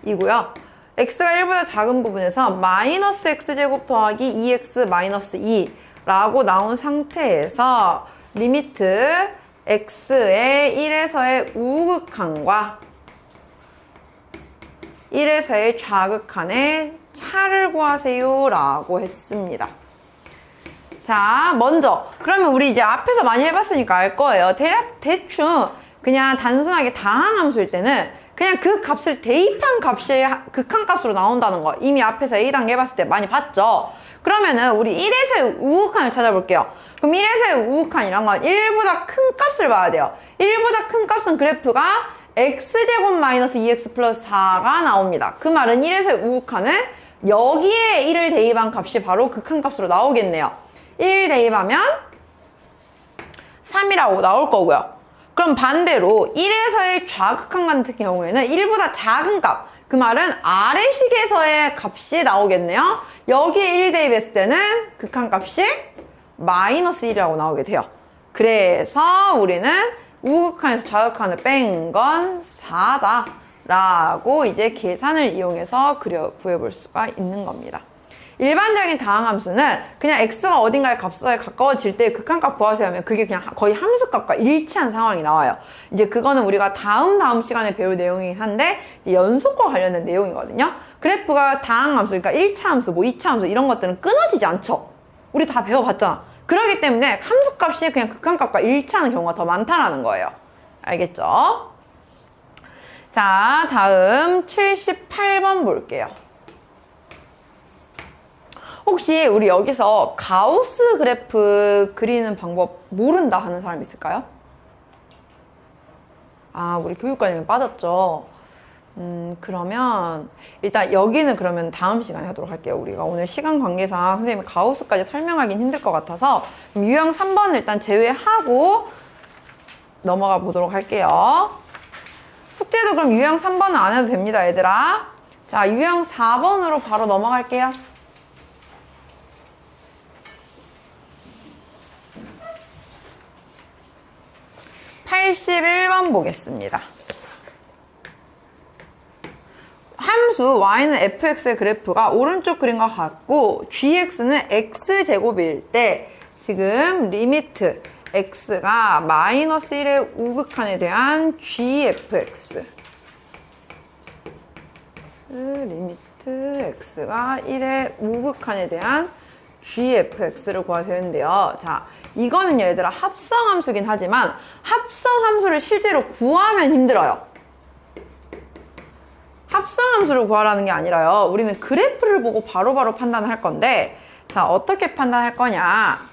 이고요. x가 1보다 작은 부분에서 마이너스 x제곱 더하기 2x 마이너스 2 라고 나온 상태에서 리미트 x의 1에서의 우극한과 1에서의 좌극한의 차를 구하세요 라고 했습니다. 자, 먼저 그러면 우리 이제 앞에서 많이 해봤으니까 알 거예요. 대충 그냥 단순하게 다항함수일 때는 그냥 그 값을 대입한 값이 극한값으로 나온다는 거 이미 앞에서 A단계 해봤을 때 많이 봤죠. 그러면은 우리 1에서의 우극한을 찾아볼게요. 그럼 1에서의 우극한이란 건 1보다 큰 값을 봐야 돼요. 1보다 큰 값은 그래프가 x제곱 마이너스 2x 플러스 4가 나옵니다. 그 말은 1에서의 우극한은 여기에 1을 대입한 값이 바로 극한값으로 나오겠네요. 1 대입하면 3이라고 나올 거고요. 그럼 반대로 1에서의 좌극한 같은 경우에는 1보다 작은 값, 그 말은 아래식에서의 값이 나오겠네요. 여기에 1 대입했을 때는 극한값이 마이너스 1이라고 나오게 돼요. 그래서 우리는 우극한에서 좌극한을 뺀 건 4다 라고 이제 계산을 이용해서 구해볼 수가 있는 겁니다. 일반적인 다항함수는 그냥 x가 어딘가의 값에 가까워질 때 극한값 구하세요 하면 그게 그냥 거의 함수값과 일치한 상황이 나와요. 이제 그거는 우리가 다음 시간에 배울 내용이긴 한데 이제 연속과 관련된 내용이거든요. 그래프가 다항함수, 그러니까 1차 함수, 뭐 2차 함수 이런 것들은 끊어지지 않죠. 우리 다 배워봤잖아. 그렇기 때문에 함수값이 그냥 극한값과 일치하는 경우가 더 많다라는 거예요. 알겠죠? 자, 다음 78번 볼게요. 혹시 우리 여기서 가우스 그래프 그리는 방법 모른다 하는 사람 있을까요? 아, 우리 교육과정에 빠졌죠. 그러면 일단 여기는 그러면 다음 시간에 하도록 할게요. 우리가 오늘 시간 관계상 선생님이 가우스까지 설명하기는 힘들 것 같아서 유형 3번을 일단 제외하고 넘어가 보도록 할게요. 숙제도 그럼 유형 3번은 안 해도 됩니다, 얘들아. 자, 유형 4번으로 바로 넘어갈게요. 81번 보겠습니다. 함수 y는 fx의 그래프가 오른쪽 그림과 같고 gx는 x제곱일 때 지금 리미트 x가 마이너스 1의 우극한에 대한 gfx 리미트 x가 1의 우극한에 대한 gfx를 구하셔야 되는데요. 자, 이거는 얘들아 합성함수긴 하지만 합성함수를 실제로 구하면 힘들어요. 합성함수를 구하라는 게 아니라요. 우리는 그래프를 보고 바로바로 판단을 할 건데 자, 어떻게 판단할 거냐.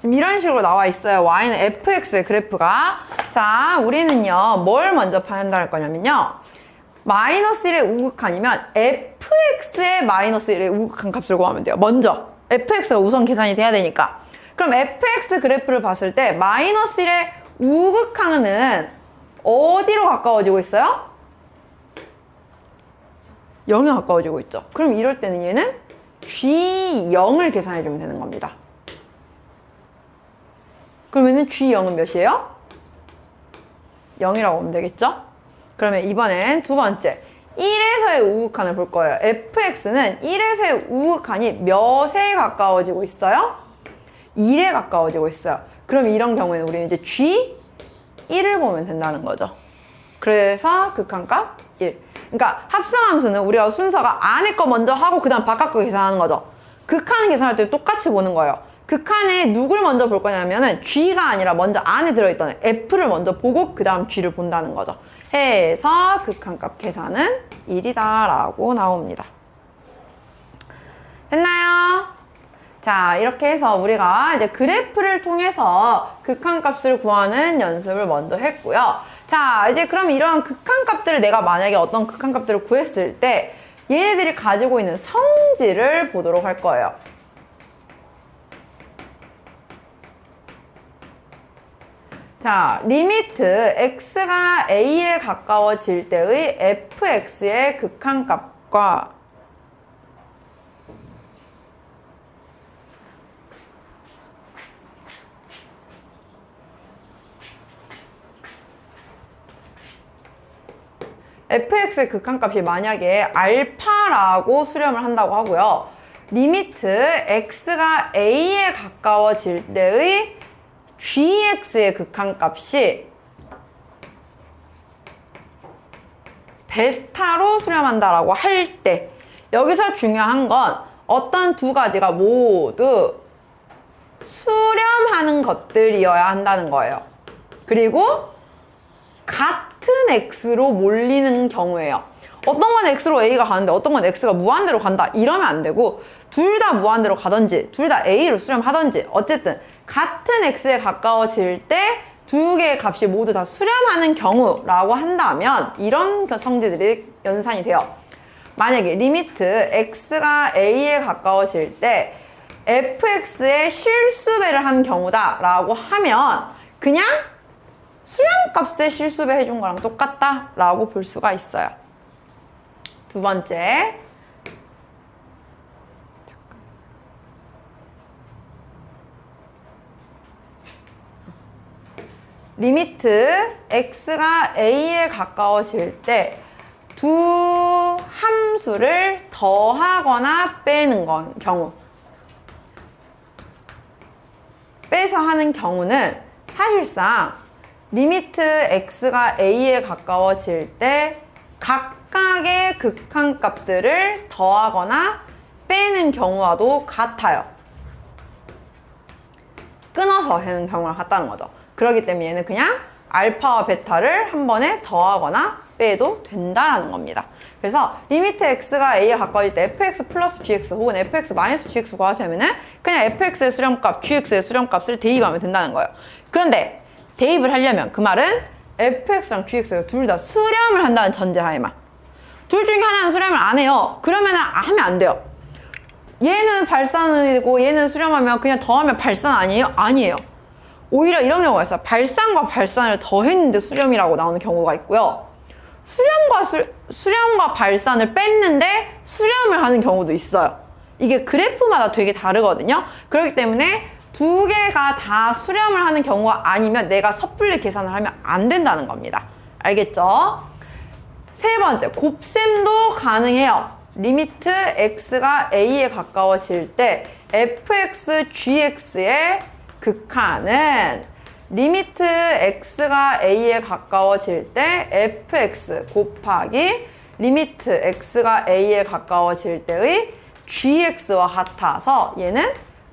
지금 이런 식으로 나와 있어요. y는 fx의 그래프가. 자, 우리는요, 뭘 먼저 판단할 거냐면요. 마이너스 1의 우극한이면 fx의 마이너스 1의 우극한 값을 구하면 돼요. 먼저. fx가 우선 계산이 돼야 되니까. 그럼 fx 그래프를 봤을 때 마이너스 1의 우극한은 어디로 가까워지고 있어요? 0에 가까워지고 있죠. 그럼 이럴 때는 얘는 G0을 계산해주면 되는 겁니다. 그러면은 G0은 몇이에요? 0이라고 보면 되겠죠? 그러면 이번엔 두 번째 1에서의 우극한을 볼 거예요. fx는 1에서의 우극한이 몇에 가까워지고 있어요? 1에 가까워지고 있어요. 그럼 이런 경우에는 우리는 이제 G1을 보면 된다는 거죠. 그래서 극한값 1. 그러니까 합성함수는 우리가 순서가 안에 거 먼저 하고 그 다음 바깥 거 계산하는 거죠. 극한 계산할 때 똑같이 보는 거예요. 극한에 누굴 먼저 볼 거냐면은 G가 아니라 먼저 안에 들어있던 F를 먼저 보고 그 다음 G를 본다는 거죠. 해서 극한값 계산은 1이다 라고 나옵니다. 됐나요? 자, 이렇게 해서 우리가 이제 그래프를 통해서 극한값을 구하는 연습을 먼저 했고요. 자, 이제 그럼 이러한 극한값들을 내가 만약에 어떤 극한값들을 구했을 때 얘네들이 가지고 있는 성질을 보도록 할 거예요. 자, 리미트 x가 a에 가까워질 때의 fx의 극한값과 fx의 극한값이 만약에 알파라고 수렴을 한다고 하고요. 리미트 x가 a에 가까워질 때의 gx의 극한값이 베타로 수렴한다라고 할 때 여기서 중요한 건 어떤 두 가지가 모두 수렴하는 것들이어야 한다는 거예요. 그리고 같은 x로 몰리는 경우예요. 어떤 건 x로 a가 가는데 어떤 건 x가 무한대로 간다 이러면 안 되고 둘 다 무한대로 가든지 둘 다 a로 수렴하든지 어쨌든 같은 x에 가까워질 때 두 개의 값이 모두 다 수렴하는 경우라고 한다면 이런 성질들이 연산이 돼요. 만약에 리미트 x가 a에 가까워질 때 fx의 실수배를 한 경우다 라고 하면 그냥 수렴값의 실수배 해준 거랑 똑같다 라고 볼 수가 있어요. 두 번째, 리미트 x가 a에 가까워질 때 두 함수를 더하거나 빼는 경우 빼서 하는 경우는 사실상 리미트 x가 a에 가까워질 때 각각의 극한값들을 더하거나 빼는 경우와도 같아요. 끊어서 하는 경우랑 같다는 거죠. 그렇기 때문에 얘는 그냥 알파와 베타를 한 번에 더하거나 빼도 된다라는 겁니다. 그래서 리미트 x가 a에 가까워질 때 fx 플러스 gx 혹은 fx 마이너스 gx 구하시면은 그냥 fx의 수렴값, gx의 수렴값을 대입하면 된다는 거예요. 그런데 대입을 하려면 그 말은 fx랑 gx가 둘 다 수렴을 한다는 전제하에만. 둘 중에 하나는 수렴을 안 해요. 그러면은 하면 안 돼요. 얘는 발산이고 얘는 수렴하면 그냥 더하면 발산 아니에요? 아니에요. 오히려 이런 경우가 있어요. 발산과 발산을 더했는데 수렴이라고 나오는 경우가 있고요. 수렴과 발산을 뺐는데 수렴을 하는 경우도 있어요. 이게 그래프마다 되게 다르거든요. 그렇기 때문에 두 개가 다 수렴을 하는 경우가 아니면 내가 섣불리 계산을 하면 안 된다는 겁니다. 알겠죠? 세 번째, 곱셈도 가능해요. 리미트 x가 a에 가까워질 때 fx, gx의 극한은 리미트 x가 a에 가까워질 때 fx 곱하기 리미트 x가 a에 가까워질 때의 gx와 같아서 얘는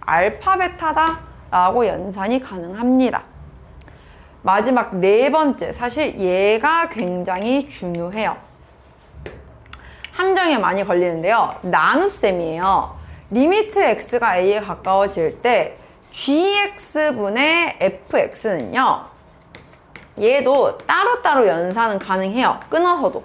알파 베타다 라고 연산이 가능합니다. 마지막 네 번째, 사실 얘가 굉장히 중요해요. 함정에 많이 걸리는데요. 나눗셈이에요. 리미트 x가 a에 가까워질 때 gx분의 fx는요. 얘도 따로따로 연산은 가능해요. 끊어서도.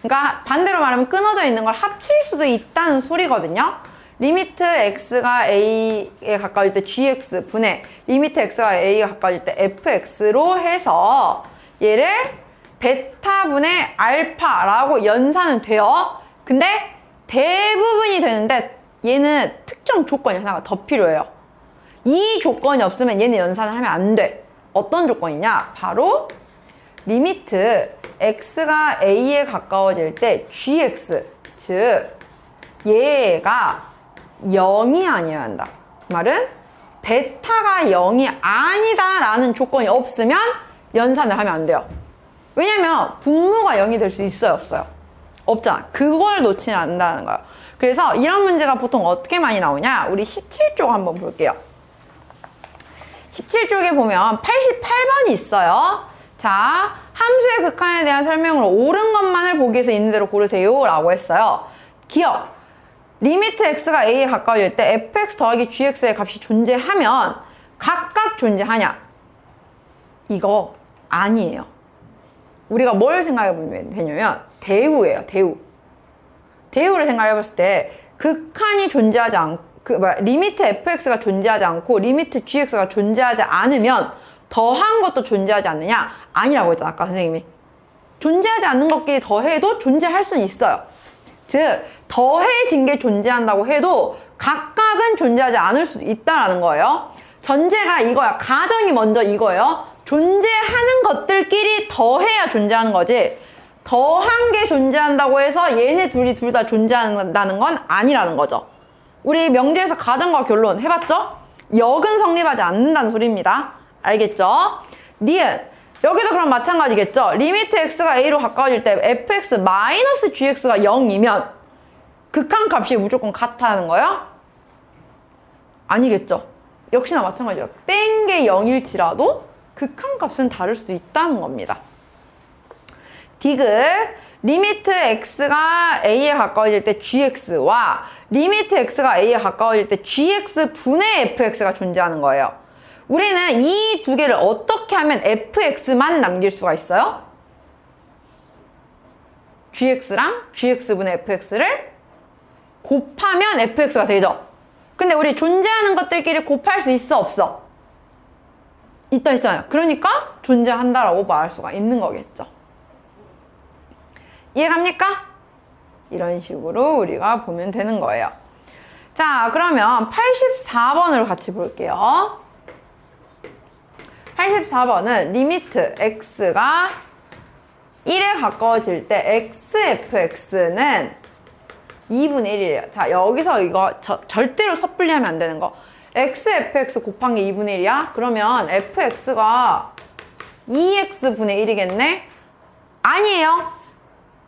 그러니까 반대로 말하면 끊어져 있는 걸 합칠 수도 있다는 소리거든요. 리미트 x가 a에 가까워질 때 gx 분의 리미트 x가 a에 가까워질 때 fx로 해서 얘를 베타분의 알파라고 연산은 돼요. 근데 대부분이 되는데 얘는 특정 조건이 하나가 더 필요해요. 이 조건이 없으면 얘는 연산을 하면 안 돼. 어떤 조건이냐? 바로 리미트 x가 a에 가까워질 때 gx, 즉 얘가 0이 아니어야 한다. 말은 베타가 0이 아니다 라는 조건이 없으면 연산을 하면 안 돼요. 왜냐면 분모가 0이 될 수 있어요, 없어요? 없잖아. 그걸 놓치면 안 된다는 거예요. 그래서 이런 문제가 보통 어떻게 많이 나오냐? 우리 17쪽 한번 볼게요. 17쪽에 보면 88번이 있어요. 자, 함수의 극한에 대한 설명으로 옳은 것만을 보기 위해서 있는 대로 고르세요 라고 했어요. 기억! 리미트 x가 a에 가까워질 때 fx 더하기 gx의 값이 존재하면 각각 존재하냐? 이거 아니에요. 우리가 뭘 생각해 보면 되냐면 대우예요, 대우. 대우를 생각해 봤을 때 극한이 존재하지 않고 리미트 fx가 존재하지 않고 리미트 gx가 존재하지 않으면 더한 것도 존재하지 않느냐? 아니라고 했잖아, 아까 선생님이. 존재하지 않는 것끼리 더해도 존재할 수는 있어요. 즉 더해진 게 존재한다고 해도 각각은 존재하지 않을 수도 있다라는 거예요. 전제가 이거야. 가정이 먼저 이거예요. 존재하는 것들끼리 더해야 존재하는 거지, 더한 게 존재한다고 해서 얘네 둘이 둘 다 존재한다는 건 아니라는 거죠. 우리 명제에서 가정과 결론 해봤죠? 역은 성립하지 않는다는 소리입니다. 알겠죠? 니은 여기도 그럼 마찬가지겠죠? 리미트 x가 a로 가까워질 때 fx 마이너스 gx가 0이면 극한값이 무조건 같다는 거예요? 아니겠죠? 역시나 마찬가지예요. 뺀 게 0일지라도 극한값은 다를 수도 있다는 겁니다. 디귿 리미트 x가 a에 가까워질 때 gx와 리미트 x가 a에 가까워질 때 gx 분의 fx가 존재하는 거예요. 우리는 이 두 개를 어떻게 하면 fx만 남길 수가 있어요? gx랑 gx분의 fx를 곱하면 fx가 되죠. 근데 우리 존재하는 것들끼리 곱할 수 있어, 없어? 있다 했잖아요. 그러니까 존재한다라고 말할 수가 있는 거겠죠. 이해갑니까? 이런 식으로 우리가 보면 되는 거예요. 자, 그러면 84번을 같이 볼게요. 84번은 리미트 x가 1에 가까워질 때 xfx는 2분의 1이래요. 자, 여기서 이거 절대로 섣불리 하면 안 되는 거. xfx 곱한 게 2분의 1이야? 그러면 fx가 2x분의 1이겠네? 아니에요.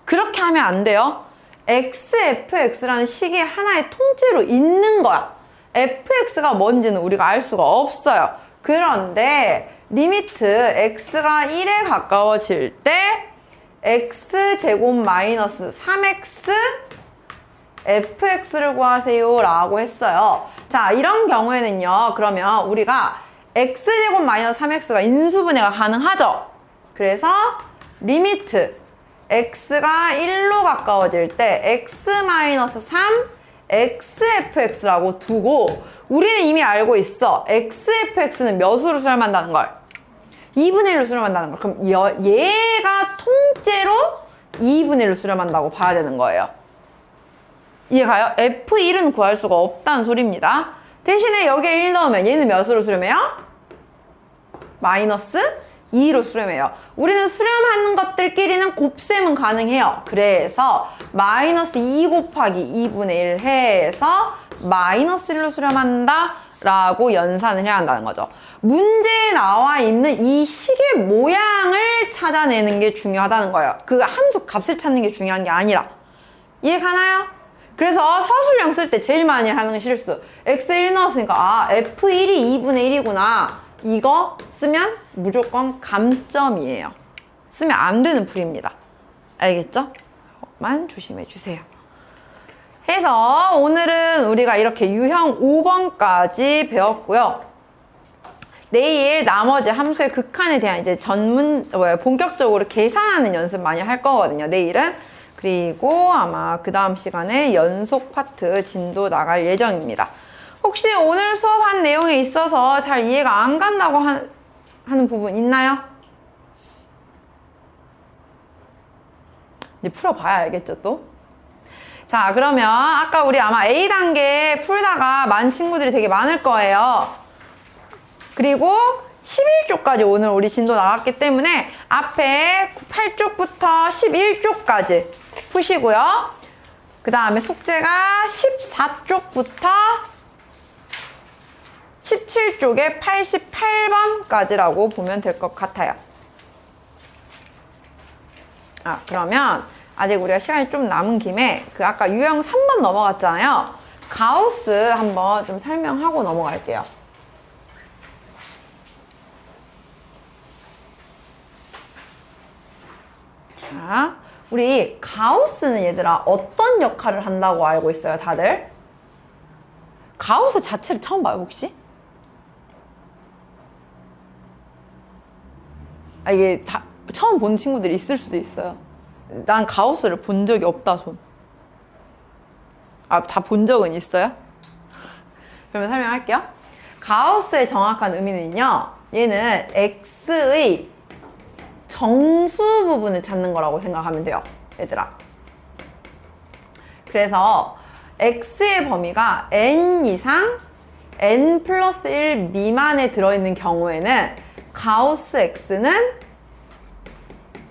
그렇게 하면 안 돼요. xfx라는 식이 하나의 통째로 있는 거야. fx가 뭔지는 우리가 알 수가 없어요. 그런데 리미트 x가 1에 가까워질 때 x제곱 마이너스 3x fx를 구하세요 라고 했어요. 자, 이런 경우에는요, 그러면 우리가 x제곱 마이너스 3x가 인수분해가 가능하죠. 그래서 리미트 x가 1로 가까워질 때 x 마이너스 3 xfx라고 두고, 우리는 이미 알고 있어. xfx는 몇으로 수렴한다는 걸? 2분의 1로 수렴한다는 걸. 그럼 얘가 통째로 2분의 1로 수렴한다고 봐야 되는 거예요. 이해가요? f1은 구할 수가 없다는 소리입니다. 대신에 여기에 1 넣으면 얘는 몇으로 수렴해요? 마이너스 2로 수렴해요. 우리는 수렴하는 것들끼리는 곱셈은 가능해요. 그래서 마이너스 2 곱하기 2분의 1 해서 마이너스 1로 수렴한다 라고 연산을 해야 한다는 거죠. 문제에 나와 있는 이 식의 모양을 찾아내는 게 중요하다는 거예요. 그 함수 값을 찾는 게 중요한 게 아니라. 이해 가나요? 그래서 서술형 쓸 때 제일 많이 하는 실수. x1 넣었으니까 아, f1이 2분의 1이구나. 이거 쓰면 무조건 감점이에요. 쓰면 안 되는 풀입니다. 알겠죠? 그것만 조심해 주세요. 해서 오늘은 우리가 이렇게 유형 5번까지 배웠고요. 내일 나머지 함수의 극한에 대한 이제 본격적으로 계산하는 연습 많이 할 거거든요, 내일은. 그리고 아마 그 다음 시간에 연속 파트 진도 나갈 예정입니다. 혹시 오늘 수업한 내용에 있어서 잘 이해가 안 간다고 하는 부분 있나요? 이제 풀어봐야 알겠죠, 또? 자, 그러면 아까 우리 아마 A단계 풀다가 만 친구들이 되게 많을 거예요. 그리고 11쪽까지 오늘 우리 진도 나갔기 때문에 앞에 8쪽부터 11쪽까지 푸시고요. 그 다음에 숙제가 14쪽부터 17쪽에 88번까지라고 보면 될 것 같아요. 그러면 아직 우리가 시간이 좀 남은 김에 그 아까 유형 3번 넘어갔잖아요. 가우스 한번 좀 설명하고 넘어갈게요. 자, 우리 가우스는 얘들아 어떤 역할을 한다고 알고 있어요, 다들? 가우스 자체를 처음 봐요, 혹시? 이게 다 처음 본 친구들이 있을 수도 있어요. 난 가우스를 본 적이 없다, 손. 다 본 적은 있어요? 그러면 설명할게요. 가우스의 정확한 의미는요, 얘는 x의 정수 부분을 찾는 거라고 생각하면 돼요, 얘들아. 그래서 x의 범위가 n 이상 n 플러스 1 미만에 들어있는 경우에는 가우스 x는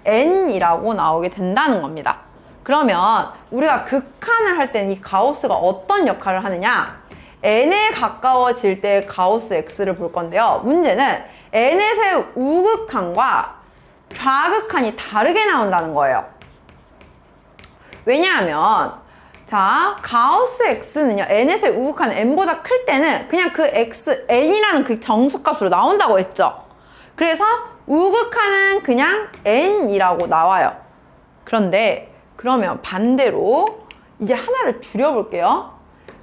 n이라고 나오게 된다는 겁니다. 그러면 우리가 극한을 할 때는 이 가우스가 어떤 역할을 하느냐, n에 가까워질 때 가우스 x를 볼 건데요. 문제는 n의 우극한과 좌극한이 다르게 나온다는 거예요. 왜냐하면 자, 가우스 x는요, n의 우극한 n보다 클 때는 그냥 그 x, n이라는 그 정수값으로 나온다고 했죠. 그래서 우극한은 그냥 n이라고 나와요. 그런데 그러면 반대로 이제 하나를 줄여볼게요.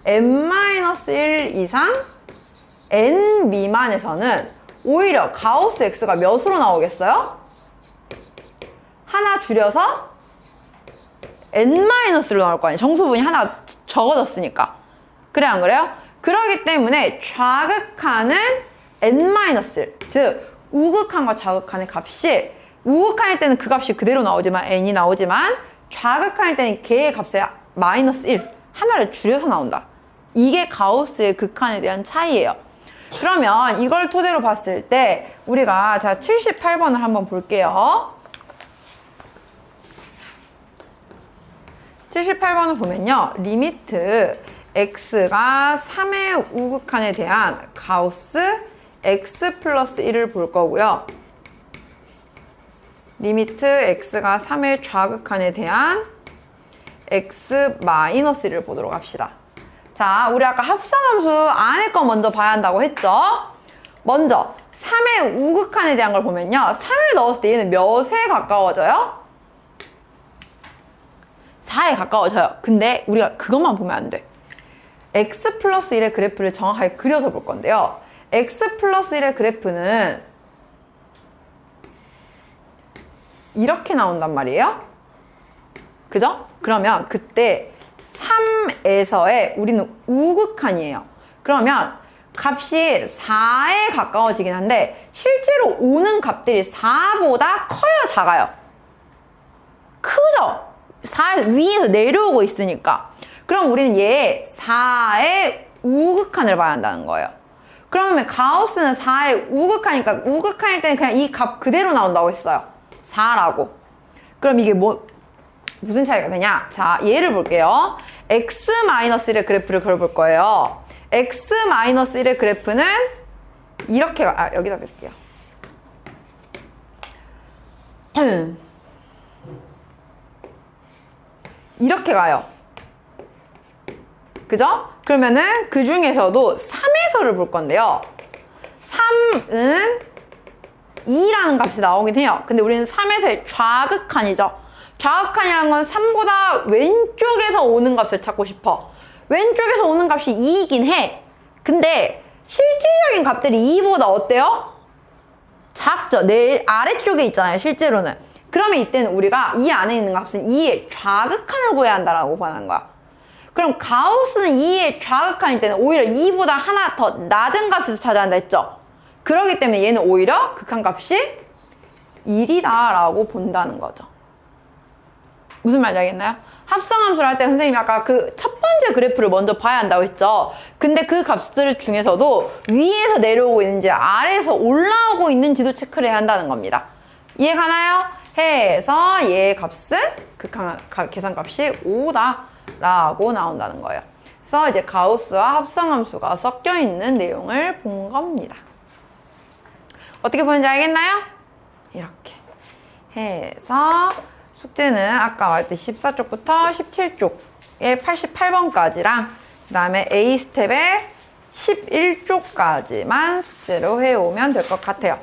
n-1 이상 n 미만에서는 오히려 가우스 x가 몇으로 나오겠어요? 하나 줄여서 n-로 나올 거 아니에요. 정수분이 하나 적어졌으니까. 그래, 안 그래요? 그러기 때문에 좌극한은 n-1, 즉 우극한과 좌극한의 값이, 우극한일 때는 그 값이 그대로 나오지만 n이 나오지만 좌극한일 때는 걔의 값에 -1 하나를 줄여서 나온다. 이게 가우스의 극한에 대한 차이예요. 그러면 이걸 토대로 봤을 때 우리가 자 78번을 한번 볼게요. 78번을 보면요, 리미트 x가 3의 우극한에 대한 가우스 x 플러스 1을 볼 거고요. 리미트 x가 3의 좌극한에 대한 x 마이너스 1을 보도록 합시다. 자, 우리 아까 합성함수 안에 거 먼저 봐야 한다고 했죠? 먼저 3의 우극한에 대한 걸 보면요, 3을 넣었을 때 얘는 몇에 가까워져요? 4에 가까워져요. 근데 우리가 그것만 보면 안 돼. x 플러스 1의 그래프를 정확하게 그려서 볼 건데요, x 플러스 1의 그래프는 이렇게 나온단 말이에요. 그죠? 그러면 그때 3에서의 우리는 우극한이에요. 그러면 값이 4에 가까워지긴 한데 실제로 오는 값들이 4보다 커요, 작아요? 크죠? 4 위에서 내려오고 있으니까. 그럼 우리는 얘 4의 우극한을 봐야 한다는 거예요. 그러면 가우스는 4의 우극한이니까 우극한일 때는 그냥 이 값 그대로 나온다고 했어요. 4라고. 그럼 이게 무슨 차이가 되냐? 자, 얘를 볼게요. x-1의 그래프를 그려볼 거예요. x-1의 그래프는 이렇게 여기다 그릴게요. 이렇게 가요. 그죠? 그러면은 그 중에서도 3에서를 볼 건데요, 3은 2라는 값이 나오긴 해요. 근데 우리는 3에서의 좌극한이죠. 좌극한이라는 건 3보다 왼쪽에서 오는 값을 찾고 싶어. 왼쪽에서 오는 값이 2이긴 해. 근데 실질적인 값들이 2보다 어때요? 작죠? 내 아래쪽에 있잖아요, 실제로는. 그러면 이때는 우리가 이 안에 있는 값은 2의 좌극한을 구해야 한다라고 보는 거야. 그럼 가우스는 2의 좌극한일 때는 오히려 2보다 하나 더 낮은 값에서 찾아야 했죠? 그렇기 때문에 얘는 오히려 극한값이 1이다 라고 본다는 거죠. 무슨 말인지 알겠나요? 합성함수를 할 때 선생님이 아까 그 첫 번째 그래프를 먼저 봐야 한다고 했죠. 근데 그 값들 중에서도 위에서 내려오고 있는지 아래에서 올라오고 있는지도 체크를 해야 한다는 겁니다. 이해가나요? 해서 얘의 값은 계산값이 5다 라고 나온다는 거예요. 그래서 이제 가우스와 합성함수가 섞여 있는 내용을 본 겁니다. 어떻게 보는지 알겠나요? 이렇게 해서 숙제는 아까 말했듯이 14쪽부터 17쪽에 88번까지랑 그 다음에 A 스텝에 11쪽까지만 숙제로 해오면 될 것 같아요.